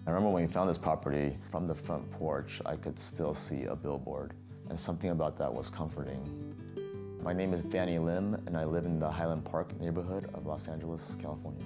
I remember when we found this property, from the front porch, I could still see a billboard, and something about that was comforting. My name is Danny Lim, and I live in the Highland Park neighborhood of Los Angeles, California.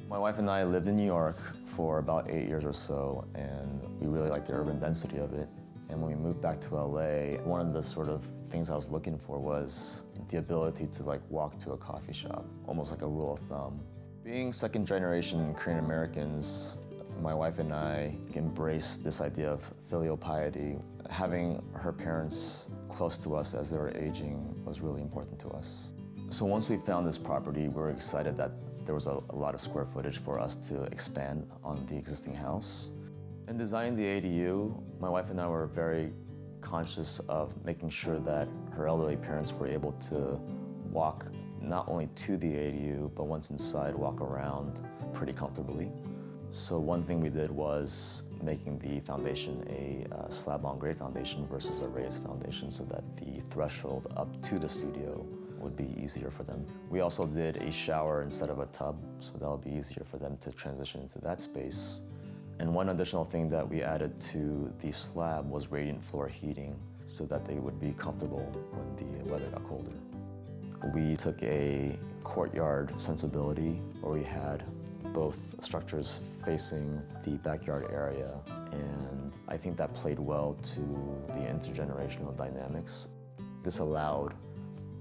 My wife and I lived in New York for about 8 years or so, and we really liked the urban density of it. And when we moved back to LA, one of the sort of things I was looking for was the ability to walk to a coffee shop, almost like a rule of thumb. Being second generation Korean Americans, my wife and I embraced this idea of filial piety. Having her parents close to us as they were aging was really important to us. So once we found this property, we were excited that there was a lot of square footage for us to expand on the existing house. In designing the ADU, my wife and I were very conscious of making sure that her elderly parents were able to walk not only to the ADU, but once inside, walk around pretty comfortably. So one thing we did was making the foundation a slab-on-grade foundation versus a raised foundation so that the threshold up to the studio would be easier for them. We also did a shower instead of a tub, so that'll be easier for them to transition into that space. And one additional thing that we added to the slab was radiant floor heating so that they would be comfortable when the weather got colder. We took a courtyard sensibility where we had both structures facing the backyard area, and I think that played well to the intergenerational dynamics. This allowed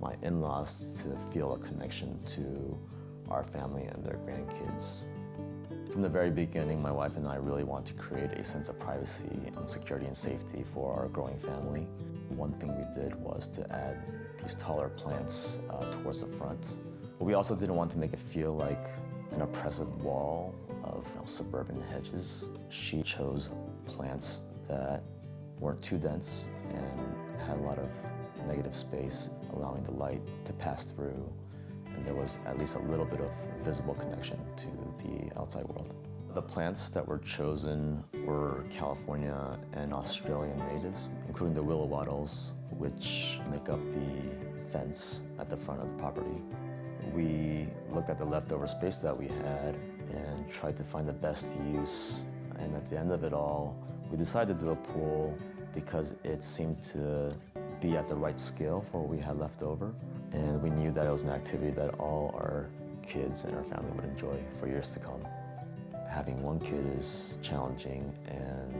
my in-laws to feel a connection to our family and their grandkids. From the very beginning, my wife and I really want to create a sense of privacy and security and safety for our growing family. One thing we did was to add these taller plants towards the front. But we also didn't want to make it feel like an oppressive wall of suburban hedges. She chose plants that weren't too dense and had a lot of negative space, allowing the light to pass through, and there was at least a little bit of visible connection to the outside world. The plants that were chosen were California and Australian natives, including the willow wattles, which make up the fence at the front of the property. We looked at the leftover space that we had and tried to find the best use. And at the end of it all, we decided to do a pool because it seemed to be at the right scale for what we had left over. And we knew that it was an activity that all our kids and our family would enjoy for years to come. Having one kid is challenging, and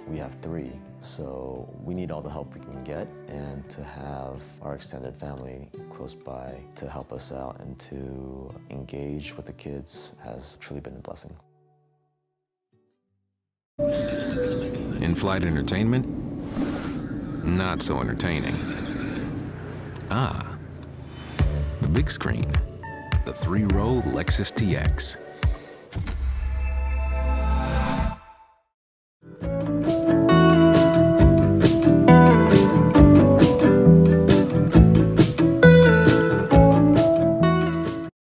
we have 3, so we need all the help we can get, and to have our extended family close by to help us out and to engage with the kids has truly been a blessing. In-flight entertainment? Not so entertaining. Ah, the big screen, the 3-row Lexus TX.